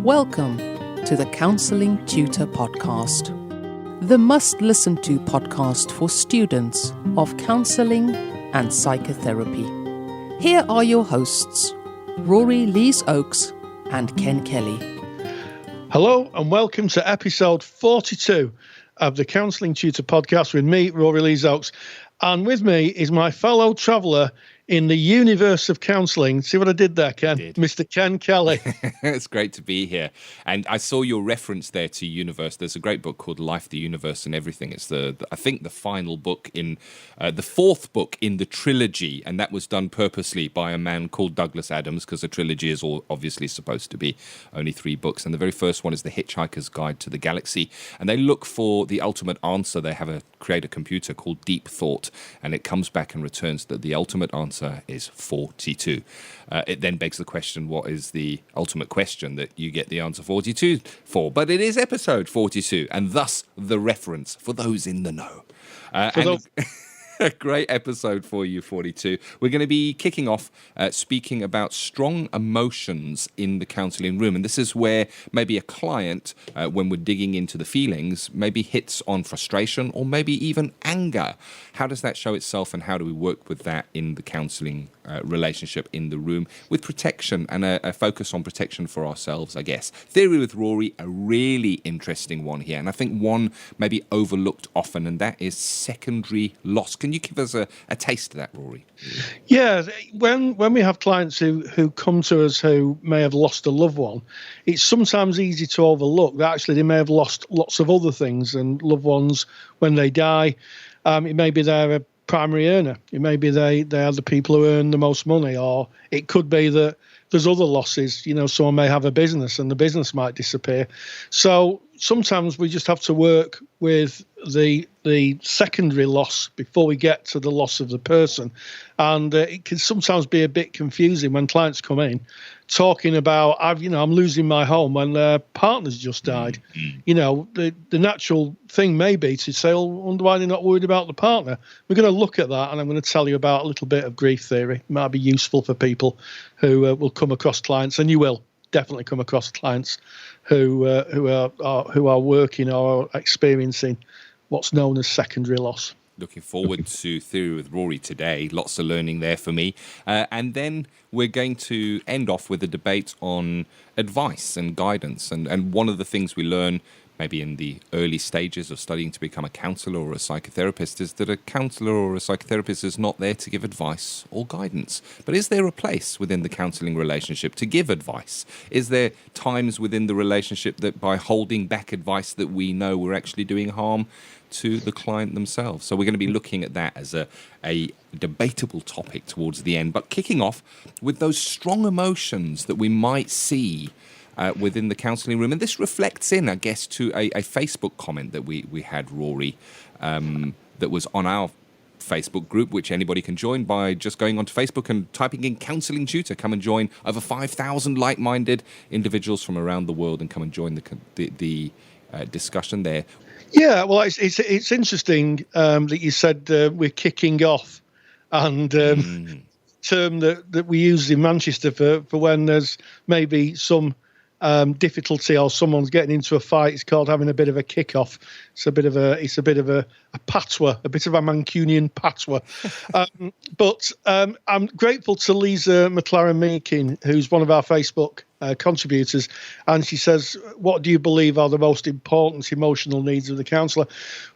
Welcome to the Counselling Tutor Podcast, the must-listen-to podcast for students of counselling and psychotherapy. Here are your hosts, Rory Lees-Oakes and Ken Kelly. Hello and welcome to episode 42 of the Counselling Tutor Podcast with me, Rory Lees-Oakes. And with me is my fellow traveller in the universe of counselling. See what I did there, Ken? Mr. Ken Kelly. It's great to be here. And I saw your reference there to universe. There's a great book called Life, the Universe and Everything. It's I think the final book in the fourth book in the trilogy. And that was done purposely by a man called Douglas Adams, because a trilogy is obviously supposed to be only 3 books. And the very first one is The Hitchhiker's Guide to the Galaxy. And they look for the ultimate answer. They create a computer called Deep Thought. And it comes back and returns that the ultimate answer is 42. It then begs the question, what is the ultimate question that you get the answer 42 for? But it is episode 42, and thus the reference for those in the know. A great episode for you, 42. We're going to be kicking off speaking about strong emotions in the counselling room. And this is where maybe a client, when we're digging into the feelings, maybe hits on frustration or maybe even anger. How does that show itself, and how do we work with that in the counselling relationship in the room with protection and a focus on protection for ourselves, I guess. Theory with Rory, a really interesting one here. And I think one maybe overlooked often, and that is secondary loss. Can you give us a taste of that, Rory? Yeah, when we have clients who come to us who may have lost a loved one, it's sometimes easy to overlook that actually they may have lost lots of other things, and loved ones, when they die, it may be they're a primary earner. It may be they are the people who earn the most money, or it could be that there's other losses. You know, someone may have a business and the business might disappear. So sometimes we just have to work with the secondary loss before we get to the loss of the person. And it can sometimes be a bit confusing when clients come in talking about, I'm losing my home when their partner's just died. Mm-hmm. You know, the natural thing may be to say, well, I wonder why they're not worried about the partner. We're going to look at that, and I'm going to tell you about a little bit of grief theory. It might be useful for people who will come across clients, and you will definitely come across clients who are working or experiencing what's known as secondary loss. Looking forward to Theory with Rory today. Lots of learning there for me. And then we're going to end off with a debate on advice and guidance. And one of the things we learn maybe in the early stages of studying to become a counsellor or a psychotherapist is that a counsellor or a psychotherapist is not there to give advice or guidance. But is there a place within the counselling relationship to give advice? Is there times within the relationship that by holding back advice that we know we're actually doing harm to the client themselves? So we're going to be looking at that as a debatable topic towards the end, but kicking off with those strong emotions that we might see within the counselling room. And this reflects in, I guess, to a Facebook comment that we had, Rory, that was on our Facebook group, which anybody can join by just going onto Facebook and typing in Counselling Tutor. Come and join over 5,000 like-minded individuals from around the world and come and join the discussion there. Yeah, well, it's interesting that you said we're kicking off, and term that we use in Manchester for when there's maybe some difficulty or someone's getting into a fight. It's called having a bit of a kick-off. It's a bit of a patwa, a bit of a Mancunian patwa. But I'm grateful to Lisa McLaren-Meakin, who's one of our Facebook contributors, and she says, what do you believe are the most important emotional needs of the counsellor?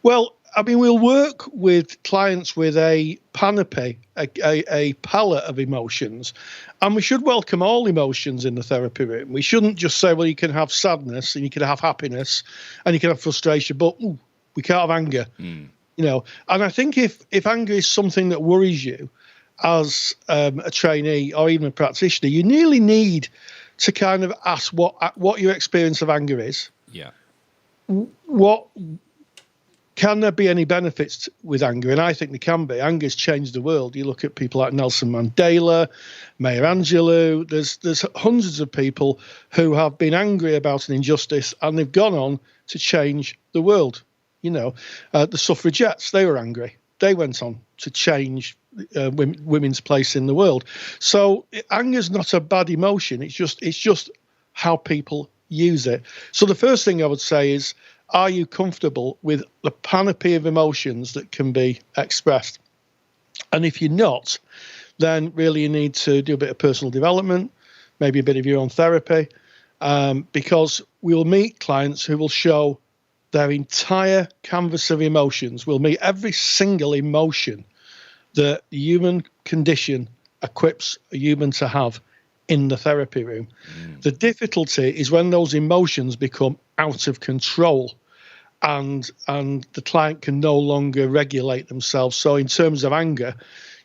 Well, I mean, we'll work with clients with a panoply, a palette of emotions, and we should welcome all emotions in the therapy room. We shouldn't just say, well, you can have sadness and you can have happiness and you can have frustration, but we can't have anger. You know, and I think if anger is something that worries you as a trainee or even a practitioner, you nearly need to kind of ask what your experience of anger is. Yeah. What can there be any benefits with anger? And I think there can be. Anger's changed the world. You look at people like Nelson Mandela, Mayor Angelou. There's hundreds of people who have been angry about an injustice, and they've gone on to change the world. You know, the suffragettes, they were angry. They went on to change women's place in the world. So anger's not a bad emotion. It's just how people use it. So the first thing I would say is, are you comfortable with the panoply of emotions that can be expressed? And if you're not, then really you need to do a bit of personal development, maybe a bit of your own therapy, because we'll meet clients who will show their entire canvas of emotions. We'll meet every single emotion that the human condition equips a human to have in the therapy room. The difficulty is when those emotions become out of control and the client can no longer regulate themselves. So in terms of anger,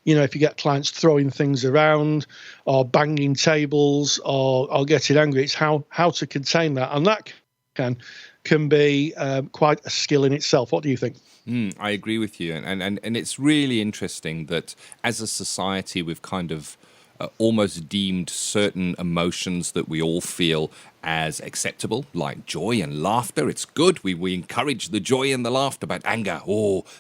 if you get clients throwing things around or banging tables or getting angry, it's how to contain that. And that can be quite a skill in itself. What do you think? I agree with you. And it's really interesting that as a society, we've kind of almost deemed certain emotions that we all feel as acceptable, like joy and laughter. It's good. We encourage the joy and the laughter, but anger,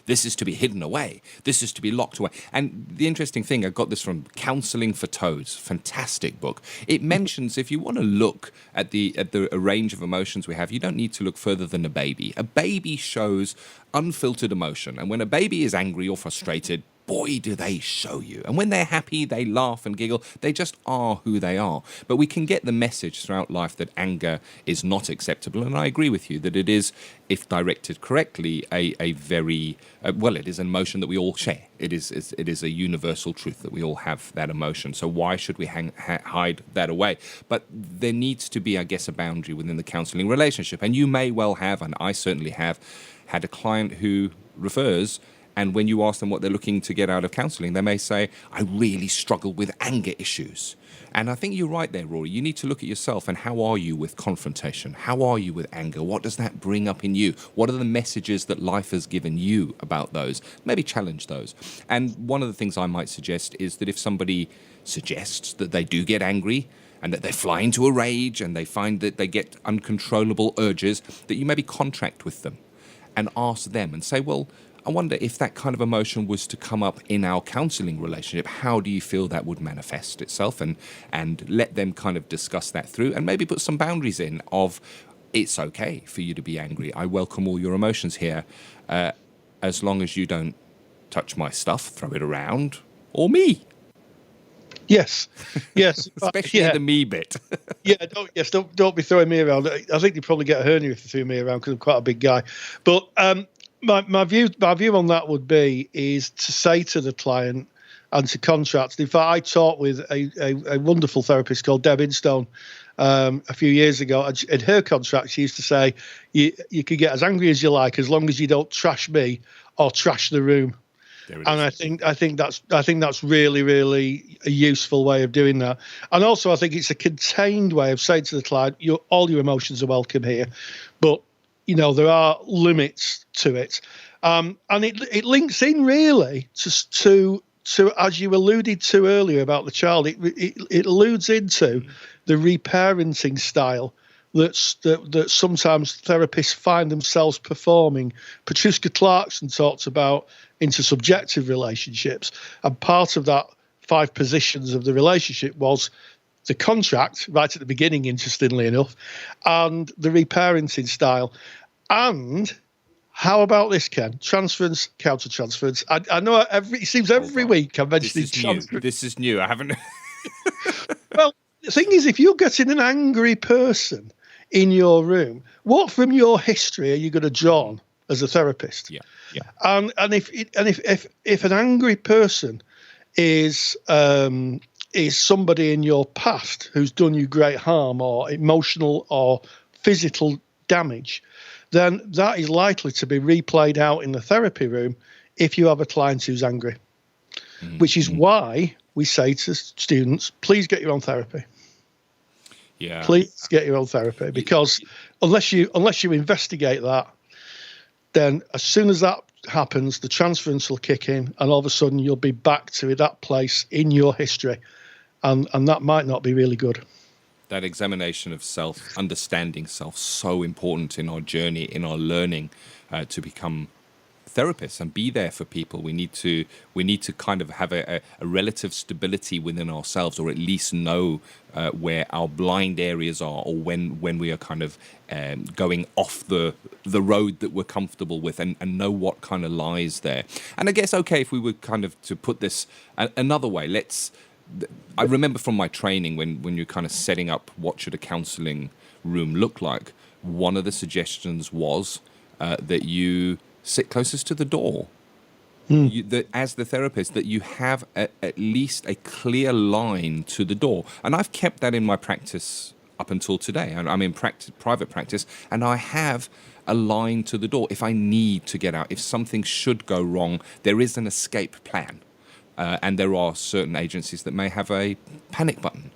this is to be hidden away. This is to be locked away. And the interesting thing, I got this from Counselling for Toads, fantastic book. It mentions if you want to look at the range of emotions we have, you don't need to look further than a baby. A baby shows unfiltered emotion. And when a baby is angry or frustrated, boy, do they show you. And when they're happy, they laugh and giggle. They just are who they are. But we can get the message throughout life that anger is not acceptable. And I agree with you that it is, if directed correctly, a very, it is an emotion that we all share. It is a universal truth that we all have that emotion. So why should we hide that away? But there needs to be, I guess, a boundary within the counselling relationship. And you may well have, and I certainly have, had a client who refers, and when you ask them what they're looking to get out of counselling, they may say, I really struggle with anger issues. And I think you're right there, Rory. You need to look at yourself and how are you with confrontation? How are you with anger? What does that bring up in you? What are the messages that life has given you about those? Maybe challenge those. And one of the things I might suggest is that if somebody suggests that they do get angry and that they fly into a rage and they find that they get uncontrollable urges, that you maybe contract with them and ask them and say, well, I wonder if that kind of emotion was to come up in our counselling relationship, how do you feel that would manifest itself? And let them kind of discuss that through and maybe put some boundaries in of, it's okay for you to be angry. I welcome all your emotions here, as long as you don't touch my stuff, throw it around, or me. Yes. Especially the me bit. Don't be throwing me around. I think you'd probably get a hernia if you threw me around because I'm quite a big guy. But my view on that would be is to say to the client and to contract. In fact, I talked with a wonderful therapist called Deb Instone a few years ago. In her contract, she used to say, you can get as angry as you like as long as you don't trash me or trash the room. And I think that's really, really a useful way of doing that. And also, I think it's a contained way of saying to the client, all your emotions are welcome here, but there are limits to it. And it links in really to as you alluded to earlier about the child. It alludes into the reparenting style that sometimes therapists find themselves performing. Patricia Clarkson talks about intersubjective relationships, and part of that 5 positions of the relationship was the contract right at the beginning, interestingly enough, and the reparenting style. And how about this, Ken? Transference, countertransference. I know it seems every week I'm mentioning transference. This is new. I haven't. Well, the thing is, if you're getting an angry person in your room, what from your history are you going to draw on as a therapist? Yeah. And if an angry person is somebody in your past who's done you great harm or emotional or physical damage, then that is likely to be replayed out in the therapy room if you have a client who's angry, which is why we say to students, please get your own therapy. Yeah. Please get your own therapy, because unless you investigate that, then as soon as that happens, the transference will kick in, and all of a sudden you'll be back to that place in your history, and that might not be really good. That examination of self, understanding self, so important in our journey, in our learning to become therapists and be there for people. We need to kind of have a relative stability within ourselves, or at least know where our blind areas are, or when we are kind of going off the road that we're comfortable with, and know what kind of lies there. And I guess, okay, if we were kind of to put this another way, I remember from my training when you're kind of setting up what should a counselling room look like, one of the suggestions was that you sit closest to the door. As the therapist, that you have at least a clear line to the door. And I've kept that in my practice up until today. I'm in private practice, and I have a line to the door. If I need to get out, if something should go wrong, there is an escape plan. And there are certain agencies that may have a panic button,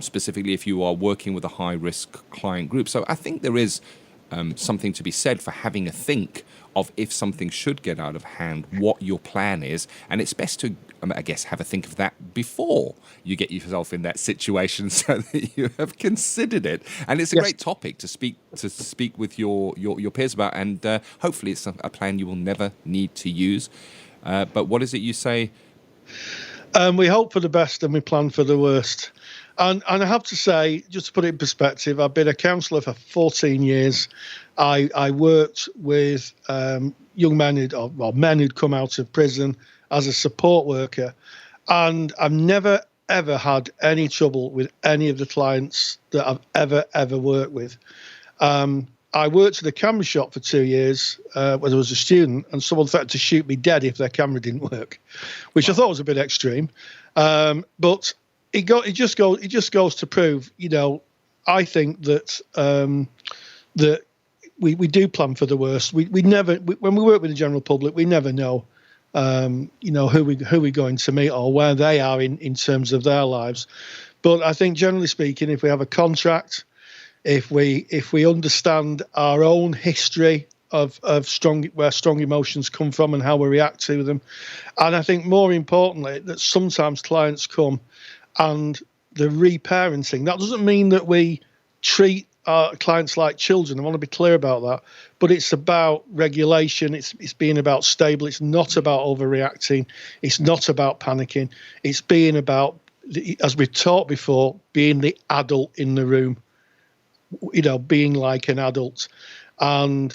specifically if you are working with a high-risk client group. So I think there is something to be said for having a think of, if something should get out of hand, what your plan is. And it's best to, I guess, have a think of that before you get yourself in that situation, so that you have considered it. And it's a great topic to speak with your peers about, and hopefully it's a plan you will never need to use. But what is it you say? We hope for the best and we plan for the worst. And I have to say, just to put it in perspective, I've been a counsellor for 14 years. I worked with young men men who'd come out of prison as a support worker, and I've never, ever had any trouble with any of the clients that I've ever worked with. I worked at a camera shop for 2 years when I was a student, and someone threatened to shoot me dead if their camera didn't work, which I thought was a bit extreme. But it just goes to prove, I think that that we do plan for the worst. We never, when we work with the general public, we never know, who we're going to meet or where they are in terms of their lives. But I think, generally speaking, if we have a contract, if we understand our own history of where strong emotions come from and how we react to them, and I think more importantly that sometimes clients come and the reparenting. That doesn't mean that we treat our clients like children. I want to be clear about that. But it's about regulation. It's being about stable. It's not about overreacting. It's not about panicking. It's being about, as we've talked before, being the adult in the room. Being like an adult, and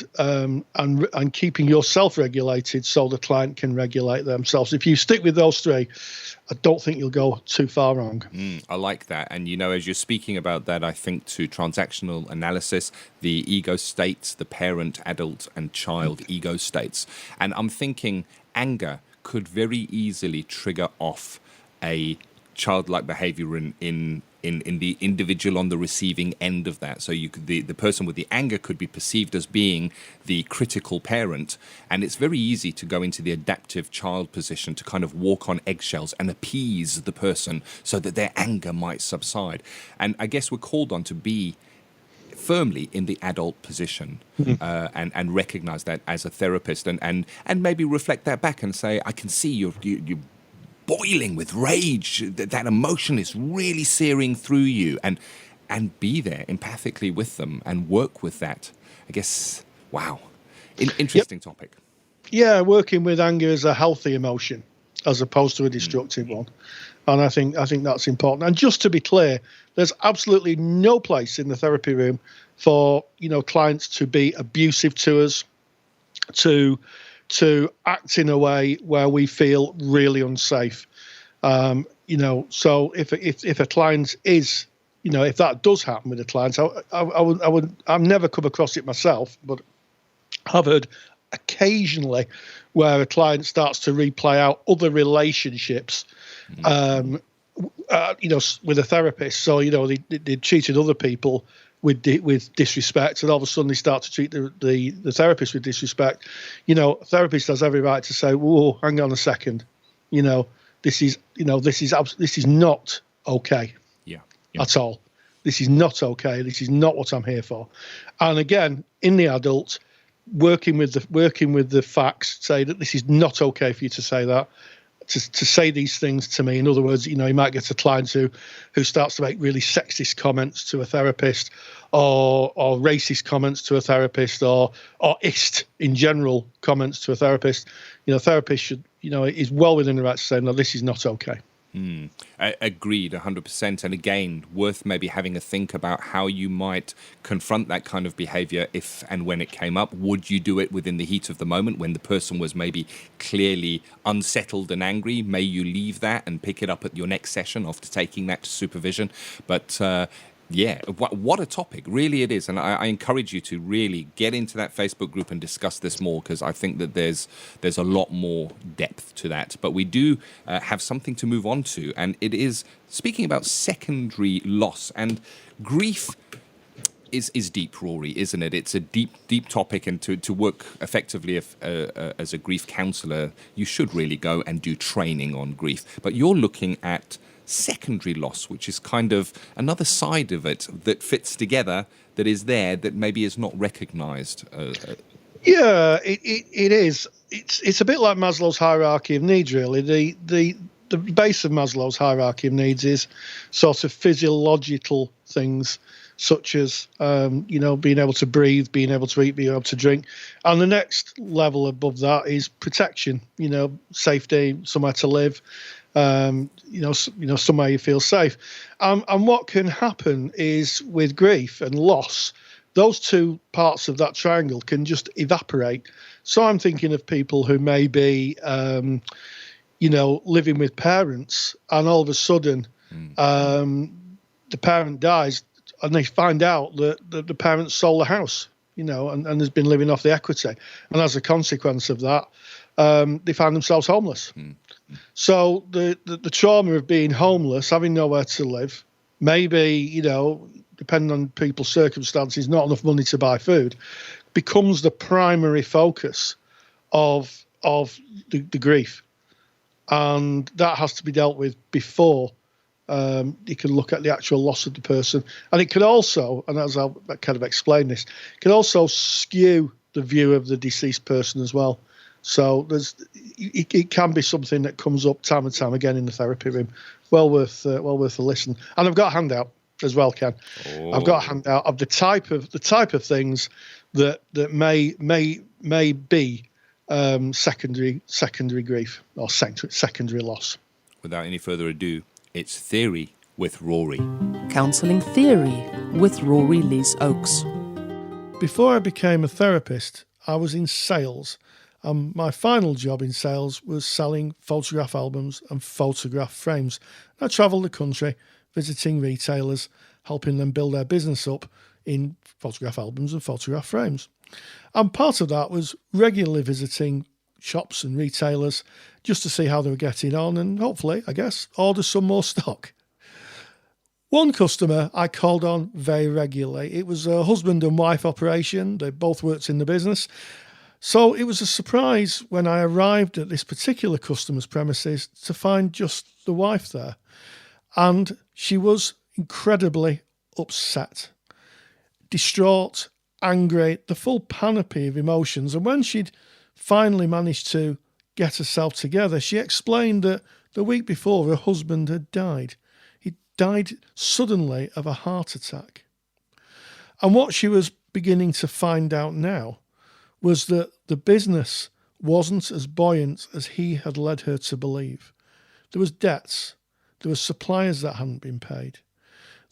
keeping yourself regulated so the client can regulate themselves. If you stick with those three, I don't think you'll go too far wrong. I like that. And, as you're speaking about that, I think to transactional analysis, the ego states, the parent, adult, and child ego states. And I'm thinking anger could very easily trigger off a childlike behavior in the individual on the receiving end of that. So the person with the anger could be perceived as being the critical parent, and it's very easy to go into the adaptive child position to kind of walk on eggshells and appease the person so that their anger might subside. And I guess we're called on to be firmly in the adult position, and recognize that as a therapist, and maybe reflect that back and say, I can see you boiling with rage, that emotion is really searing through you, and be there empathically with them and work with that. I guess, wow, interesting topic. Yeah, working with anger is a healthy emotion as opposed to a destructive one, and I think that's important. And just to be clear, there's absolutely no place in the therapy room for clients to be abusive to us, to act in a way where we feel really unsafe. So if a client is, if that does happen with a client, I've never come across it myself, but I've heard occasionally where a client starts to replay out other relationships, with a therapist. So, they treated other people with disrespect, and all of a sudden they start to treat the therapist with disrespect. A therapist has every right to say, "Whoa, hang on a second, this is not okay, at all. This is not okay. This is not what I'm here for." And again, in the adult, working with the facts, say that this is not okay for you to say that. to say these things to me. In other words, you might get a client who starts to make really sexist comments to a therapist, or racist comments to a therapist, or ist in general comments to a therapist. Therapist should, is well within the right to say, no, this is not okay. Agreed, 100%. And again, worth maybe having a think about how you might confront that kind of behavior if and when it came up. Would you do it within the heat of the moment when the person was maybe clearly unsettled and angry? May you leave that and pick it up at your next session after taking that to supervision? But yeah, what a topic. Really it is. And I encourage you to really get into that Facebook group and discuss this more, because I think that there's a lot more depth to that. But we do have something to move on to, and it is speaking about secondary loss. And grief is deep, Rory, isn't it? It's a deep topic, and to work effectively as a grief counsellor, you should really go and do training on grief. But you're looking at secondary loss, which is kind of another side of it that fits together, that is there, that maybe is not recognised. Yeah, it is. It's a bit like Maslow's hierarchy of needs, really. The base of Maslow's hierarchy of needs is sort of physiological things, such as being able to breathe, being able to eat, being able to drink, and the next level above that is protection. Safety, somewhere to live. Somewhere you feel safe. And what can happen is, with grief and loss, those two parts of that triangle can just evaporate. So I'm thinking of people who may be, living with parents, and all of a sudden the parent dies, and they find out that the parents sold the house, and has been living off the equity. And as a consequence of that, they find themselves homeless. So the trauma of being homeless, having nowhere to live, maybe, depending on people's circumstances, not enough money to buy food, becomes the primary focus of the grief. And that has to be dealt with before you can look at the actual loss of the person. And it could also, and as I'll kind of explain this, it can also skew the view of the deceased person as well. So it can be something that comes up time and time again in the therapy room. Well worth a listen. And I've got a handout as well, Ken. Oh. I've got a handout of the type of things that may be secondary grief or secondary loss. Without any further ado, it's Theory with Rory. Counselling Theory with Rory Lees-Oakes. Before I became a therapist, I was in sales. My final job in sales was selling photograph albums and photograph frames. I travelled the country visiting retailers, helping them build their business up in photograph albums and photograph frames. And part of that was regularly visiting shops and retailers just to see how they were getting on and hopefully, I guess, order some more stock. One customer I called on very regularly. It was a husband and wife operation. They both worked in the business. So it was a surprise when I arrived at this particular customer's premises to find just the wife there. And she was incredibly upset, distraught, angry, the full panoply of emotions. And when she'd finally managed to get herself together, she explained that the week before her husband had died. He died suddenly of a heart attack. And what she was beginning to find out now was that the business wasn't as buoyant as he had led her to believe. There was debts. There was suppliers that hadn't been paid.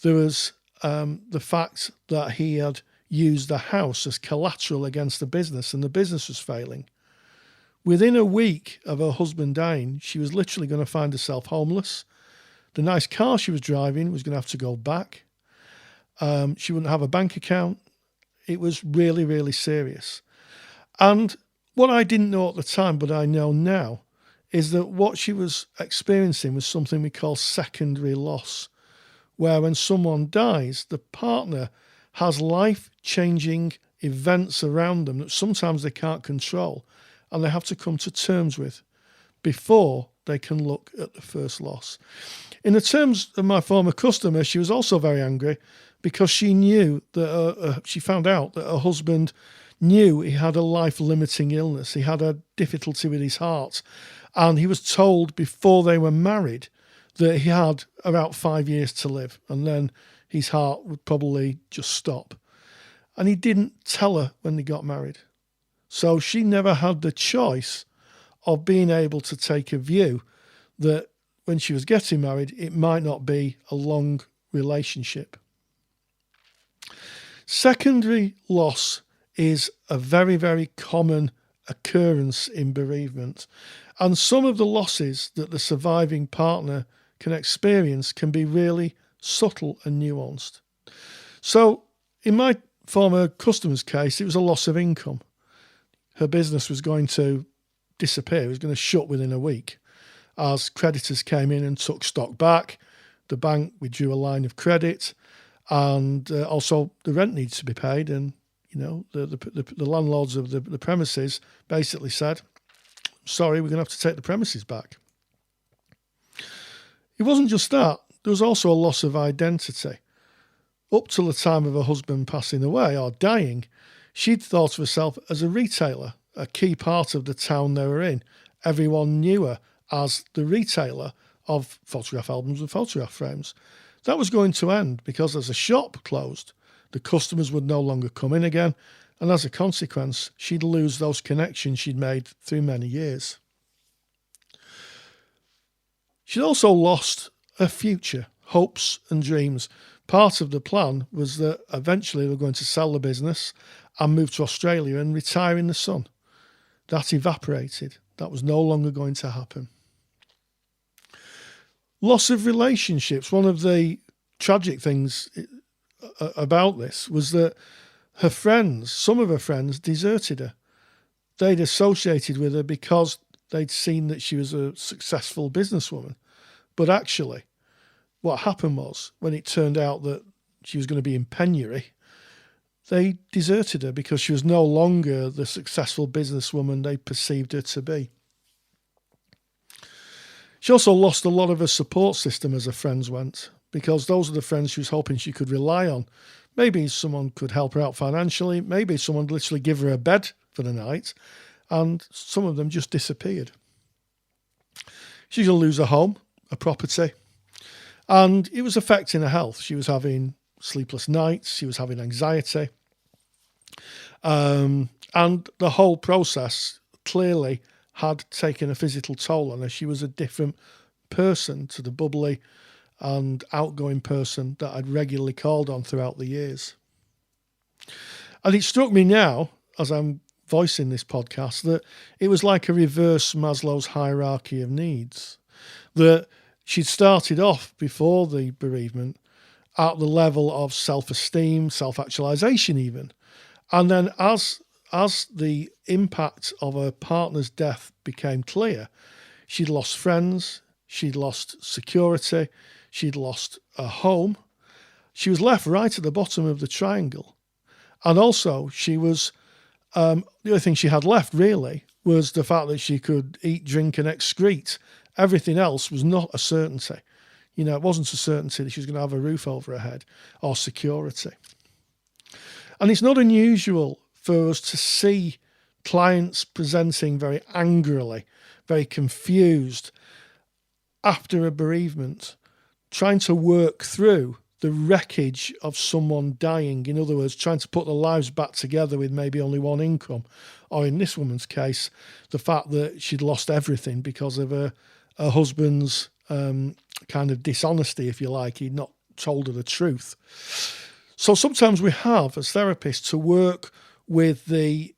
There was the fact that he had used the house as collateral against the business, and the business was failing. Within a week of her husband dying, she was literally going to find herself homeless. The nice car she was driving was going to have to go back. She wouldn't have a bank account. It was really, really serious. And what I didn't know at the time, but I know now, is that what she was experiencing was something we call secondary loss, where when someone dies, the partner has life-changing events around them that sometimes they can't control and they have to come to terms with before they can look at the first loss. In the terms of my former customer, she was also very angry because she knew that she found out that her husband knew he had a life-limiting illness. He had a difficulty with his heart. And he was told before they were married that he had about 5 years to live, and then his heart would probably just stop. And he didn't tell her when they got married. So she never had the choice of being able to take a view that when she was getting married, it might not be a long relationship. Secondary loss is a very, very common occurrence in bereavement. And some of the losses that the surviving partner can experience can be really subtle and nuanced. So in my former customer's case, it was a loss of income. Her business was going to disappear. It was going to shut within a week as creditors came in and took stock back. The bank withdrew a line of credit, and also the rent needs to be paid. And the landlords of the premises basically said, "Sorry, we're going to have to take the premises back." It wasn't just that. There was also a loss of identity. Up till the time of her husband passing away or dying, she'd thought of herself as a retailer, a key part of the town they were in. Everyone knew her as the retailer of photograph albums and photograph frames. That was going to end because as the shop closed, the customers would no longer come in again, and as a consequence, she'd lose those connections she'd made through many years. She'd also lost her future, hopes and dreams. Part of the plan was that eventually they were going to sell the business and move to Australia and retire in the sun. That evaporated. That was no longer going to happen. Loss of relationships. One of the tragic things about this was that her friends, some of her friends, deserted her. They'd associated with her because they'd seen that she was a successful businesswoman. But actually, what happened was, when it turned out that she was going to be in penury, they deserted her because she was no longer the successful businesswoman they perceived her to be. She also lost a lot of her support system as her friends went, because those are the friends she was hoping she could rely on. Maybe someone could help her out financially, maybe someone would literally give her a bed for the night, and some of them just disappeared. She's going to lose her home, her property, and it was affecting her health. She was having sleepless nights, she was having anxiety, and the whole process clearly had taken a physical toll on her. She was a different person to the bubbly and outgoing person that I'd regularly called on throughout the years. And it struck me now, as I'm voicing this podcast, that it was like a reverse Maslow's hierarchy of needs. That she'd started off before the bereavement at the level of self-esteem, self-actualization even. And then as the impact of her partner's death became clear, she'd lost friends, she'd lost security, she'd lost her home. She was left right at the bottom of the triangle. And also she was, the only thing she had left really was the fact that she could eat, drink and excrete. Everything else was not a certainty. It wasn't a certainty that she was going to have a roof over her head or security. And it's not unusual for us to see clients presenting very angrily, very confused after a bereavement, trying to work through the wreckage of someone dying. In other words, trying to put their lives back together with maybe only one income. Or in this woman's case, the fact that she'd lost everything because of her husband's kind of dishonesty, if you like. He'd not told her the truth. So sometimes we have, as therapists, to work with the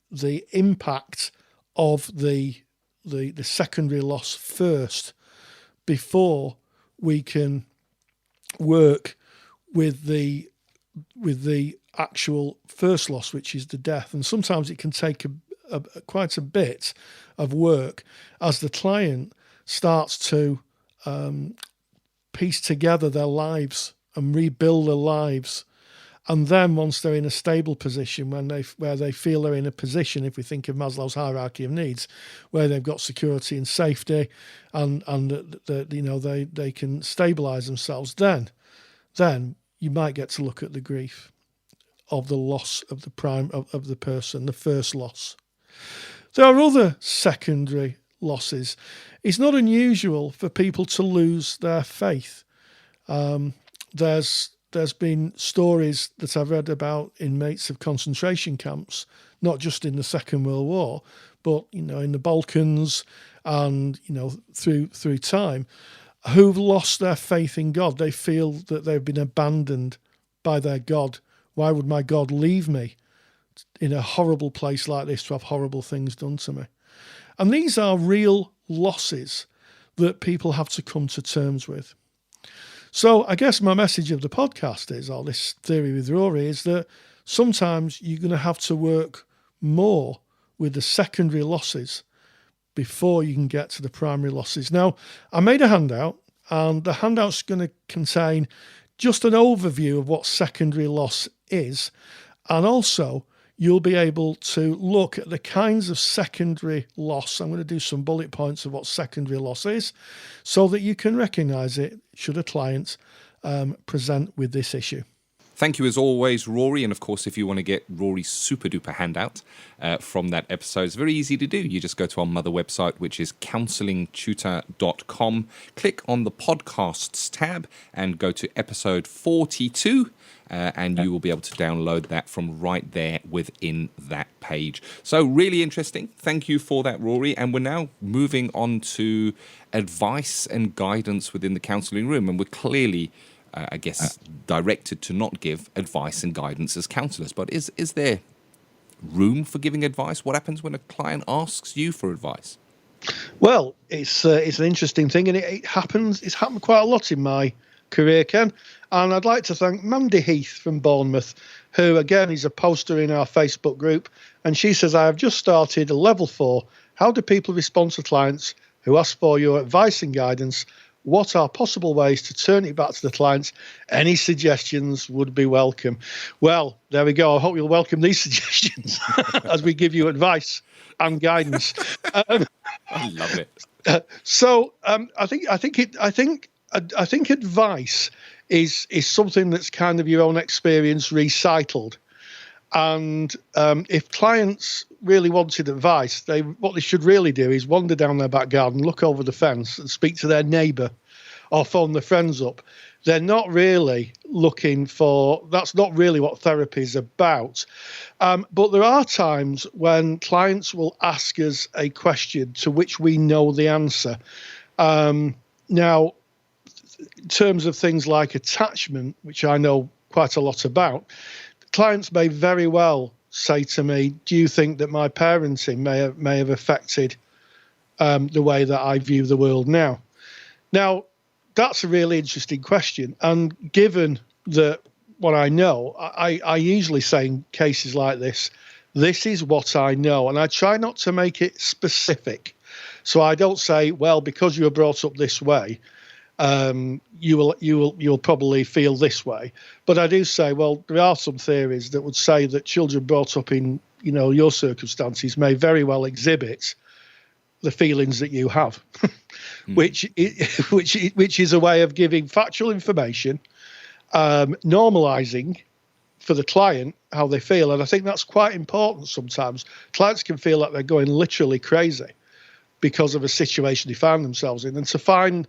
impact of the secondary loss first before we can work with the actual first loss, which is the death. And sometimes it can take quite a bit of work as the client starts to piece together their lives and rebuild their lives. And then once they're in a stable position, where they feel they're in a position, if we think of Maslow's hierarchy of needs, where they've got security and safety, and they can stabilize themselves, then you might get to look at the grief of the loss of the person, the first loss. There are other secondary losses, it's not unusual for people to lose their faith. There's been stories that I've read about inmates of concentration camps, not just in the Second World War, but in the Balkans and through time, who've lost their faith in God. They feel that they've been abandoned by their God. Why would my God leave me in a horrible place like this to have horrible things done to me? And these are real losses that people have to come to terms with. So I guess my message of the podcast is, or this theory with Rory, is that sometimes you're going to have to work more with the secondary losses before you can get to the primary losses. Now, I made a handout, and the handout's going to contain just an overview of what secondary loss is, and also you'll be able to look at the kinds of secondary loss. I'm going to do some bullet points of what secondary loss is so that you can recognise it should a client present with this issue. Thank you as always, Rory. And of course, if you want to get Rory's super duper handout from that episode, it's very easy to do. You just go to our mother website, which is counsellingtutor.com. Click on the podcasts tab and go to episode 42. And you will be able to download that from right there within that page. So really interesting. Thank you for that, Rory. And we're now moving on to advice and guidance within the counselling room. And we're clearly, directed to not give advice and guidance as counsellors. But is there room for giving advice? What happens when a client asks you for advice? Well, it's an interesting thing, and it's happened quite a lot in my career, Ken. And I'd like to thank Mandy Heath from Bournemouth, who, again, is a poster in our Facebook group. And she says, I have just started a level 4. How do people respond to clients who ask for your advice and guidance? What are possible ways to turn it back to the clients? Any suggestions would be welcome. Well, there we go. I hope you'll welcome these suggestions as we give you advice and guidance. I love it. I think advice is something that's kind of your own experience recycled. And if clients really wanted advice, what they should really do is wander down their back garden, look over the fence and speak to their neighbour or phone their friends up. They're not really that's not really what therapy is about. But there are times when clients will ask us a question to which we know the answer. Now, in terms of things like attachment, which I know quite a lot about, clients may very well say to me, do you think that my parenting may have affected the way that I view the world now? Now, that's a really interesting question. And given that what I know, I usually say in cases like this is what I know. And I try not to make it specific. So I don't say, well, because you were brought up this way, you'll probably feel this way. But I do say, well, there are some theories that would say that children brought up in, your circumstances may very well exhibit the feelings that you have, which is a way of giving factual information, normalizing for the client how they feel. And I think that's quite important sometimes. Clients can feel like they're going literally crazy because of a situation they find themselves in, and to find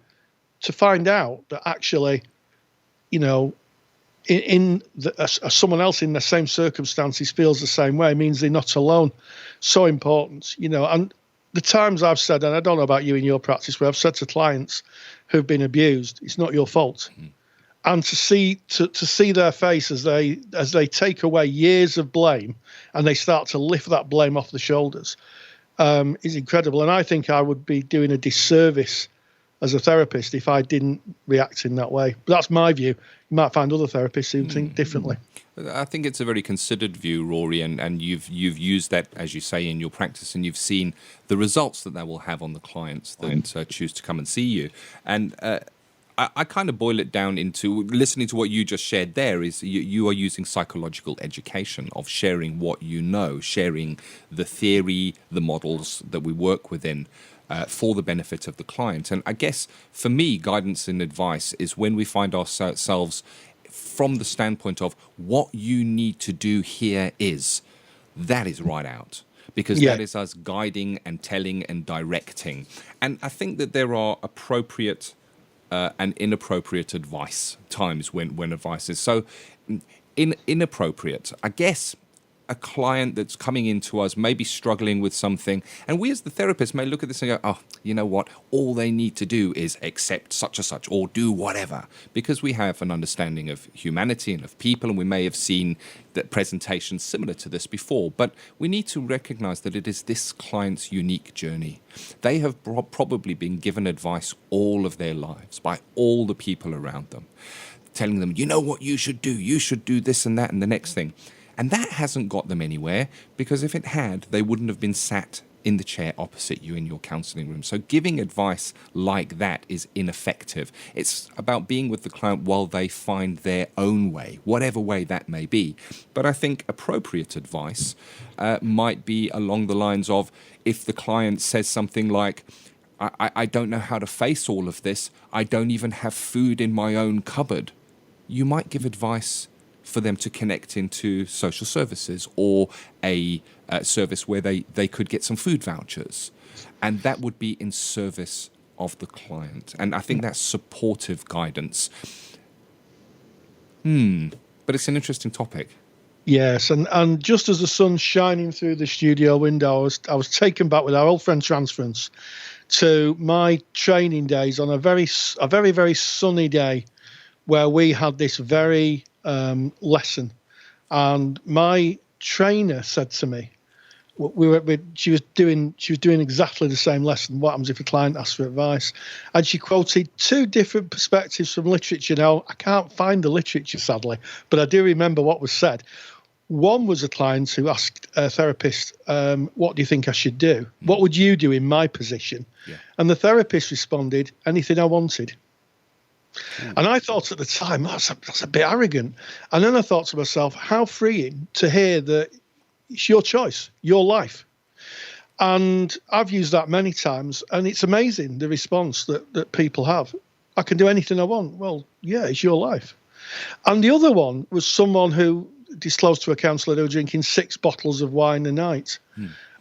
out that actually, someone else in the same circumstances feels the same way means they're not alone. So important, and the times I've said, and I don't know about you in your practice, where I've said to clients who've been abused, it's not your fault. And to see their face as they take away years of blame and they start to lift that blame off the shoulders is incredible. And I think I would be doing a disservice as a therapist if I didn't react in that way. But that's my view. You might find other therapists who think differently. I think it's a very considered view, Rory, and you've used that, as you say, in your practice, and you've seen the results that will have on the clients that choose to come and see you. And I kind of boil it down into, listening to what you just shared there, is you are using psychological education of sharing what you know, sharing the theory, the models that we work within, for the benefit of the client. And I guess for me, guidance and advice is when we find ourselves from the standpoint of what you need to do here is, that is right out. because Yeah. that is us guiding and telling and directing. And I think that there are appropriate and inappropriate advice times when advice is so inappropriate. I guess a client that's coming into us may be struggling with something, and we as the therapist may look at this and go, oh, you know what, all they need to do is accept such and such or do whatever, because we have an understanding of humanity and of people, and we may have seen that presentations similar to this before, but we need to recognize that it is this client's unique journey. They have probably been given advice all of their lives by all the people around them, telling them, you know what you should do this and that and the next thing. And that hasn't got them anywhere, because if it had, they wouldn't have been sat in the chair opposite you in your counselling room. So giving advice like that is ineffective. It's about being with the client while they find their own way, whatever way that may be. But I think appropriate advice might be along the lines of, if the client says something like, I don't know how to face all of this, I don't even have food in my own cupboard, you might give advice for them to connect into social services or a service where they could get some food vouchers. And that would be in service of the client. And I think that's supportive guidance. But it's an interesting topic. Yes, and just as the sun's shining through the studio window, I was taken back with our old friend Transference to my training days on a very, very sunny day where we had this very lesson, and my trainer said to me, she was doing exactly the same lesson. What happens if a client asks for advice? And she quoted two different perspectives from literature. Now, I can't find the literature, sadly, but I do remember what was said. One was a client who asked a therapist, what do you think I should do? What would you do in my position? Yeah. And the therapist responded, anything I wanted. And I thought at the time, that's a bit arrogant. And then I thought to myself, how freeing to hear that it's your choice, your life. And I've used that many times, and it's amazing the response that people have. I can do anything I want. Well, yeah, it's your life. And the other one was someone who disclosed to a counsellor they were drinking 6 bottles of wine a night.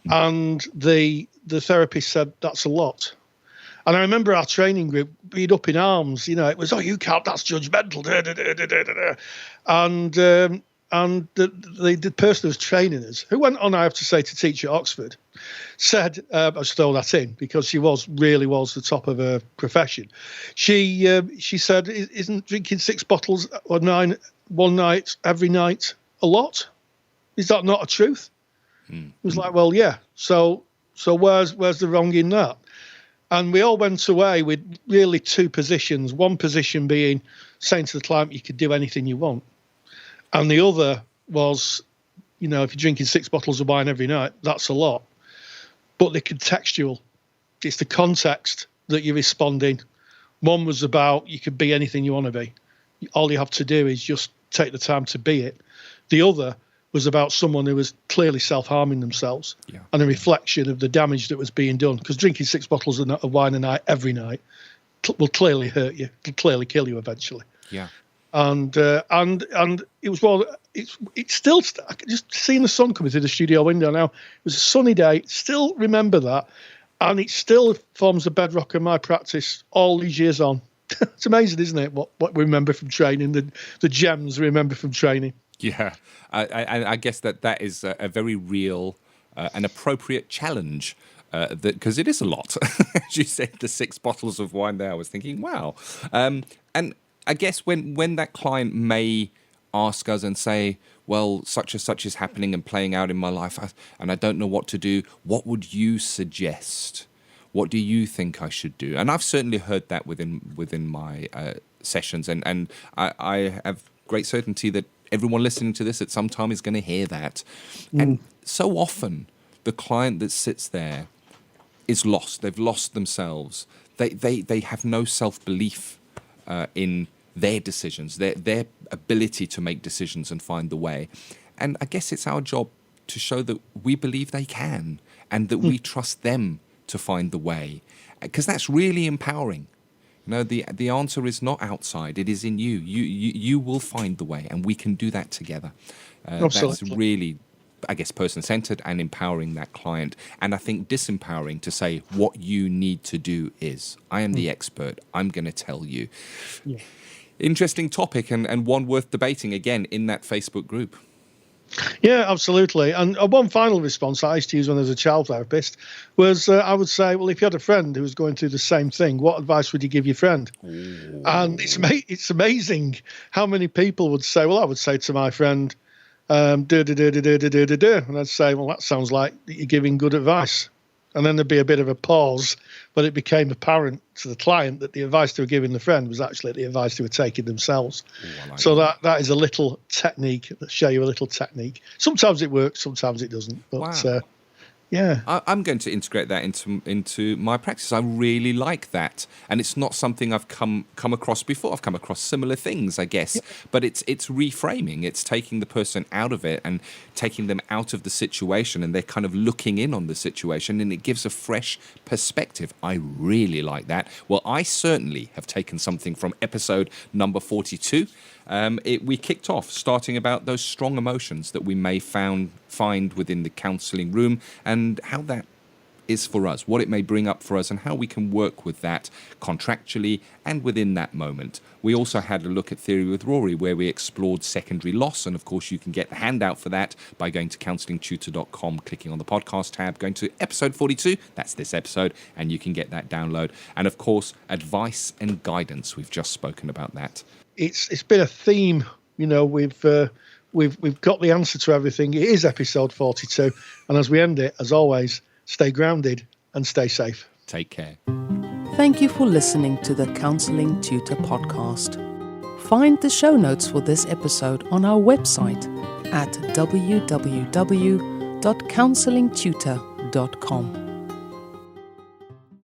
And the therapist said, that's a lot. And I remember our training group being up in arms. You know, it was, oh, you can't, that's judgmental. And the person who was training us, who went on, I have to say, to teach at Oxford, said, I just throw that in because she really was the top of her profession. She said, isn't drinking 6 bottles or 9 one night every night a lot? Is that not a truth? It was like, well, yeah. So where's the wrong in that? And we all went away with really 2 positions. One position being saying to the client, you could do anything you want. And the other was, you know, if you're drinking 6 bottles of wine every night, that's a lot. But the contextual, it's the context that you're responding. One was about you could be anything you want to be. All you have to do is just take the time to be it. The other was about someone who was clearly self-harming themselves, and a reflection of the damage that was being done. Because drinking 6 bottles of wine a night every night will clearly hurt you, can clearly kill you eventually. Yeah. And it was, well, it's still, just seeing the sun coming through the studio window now, it was a sunny day, still remember that, and it still forms the bedrock of my practice all these years on. It's amazing, isn't it, what we remember from training, the gems we remember from training. Yeah, I guess that is a very real and appropriate challenge, because it is a lot. As you said, the 6 bottles of wine there, I was thinking, wow. And I guess when that client may ask us and say, well, such and such is happening and playing out in my life, and I don't know what to do, what would you suggest? What do you think I should do? And I've certainly heard that within my sessions, and I have great certainty that everyone listening to this at some time is going to hear that. And so often the client that sits there is lost. They've lost themselves. They have no self-belief in their decisions, their ability to make decisions and find the way. And I guess it's our job to show that we believe they can, and that we trust them to find the way, because that's really empowering. You know, the answer is not outside; it is in you. You will find the way, and we can do that together. That's really I guess, person-centered and empowering that client. And I think disempowering to say what you need to do is, I am the expert, I'm going to tell you. Yeah. Interesting topic and one worth debating again in that Facebook group. Yeah, absolutely. And one final response I used to use when I was a child therapist was I would say, well, if you had a friend who was going through the same thing, what advice would you give your friend? Ooh. And it's amazing how many people would say, well, I would say to my friend, and I'd say, well, that sounds like you're giving good advice. And then there'd be a bit of a pause, but it became apparent to the client that the advice they were giving the friend was actually the advice they were taking themselves. Ooh, so that is a little technique. Let's show you a little technique. Sometimes it works, sometimes it doesn't. But wow. Yeah, I'm going to integrate that into my practice. I really like that, and it's not something I've come across before. I've come across similar things, I guess, but it's reframing. It's taking the person out of it and taking them out of the situation, and they're kind of looking in on the situation, and it gives a fresh perspective. I really like that. Well, I certainly have taken something from episode number 42. We kicked off starting about those strong emotions that we may find within the counselling room and how that is for us, what it may bring up for us and how we can work with that contractually and within that moment. We also had a look at theory with Rory where we explored secondary loss, and of course you can get the handout for that by going to counsellingtutor.com, clicking on the podcast tab, going to episode 42, that's this episode, and you can get that download. And of course, advice and guidance, we've just spoken about that. It's been a theme, we've got the answer to everything. It is episode 42, and as we end it, as always, stay grounded and stay safe. Take care. Thank you for listening to the Counselling Tutor Podcast. Find the show notes for this episode on our website at www.counsellingtutor.com.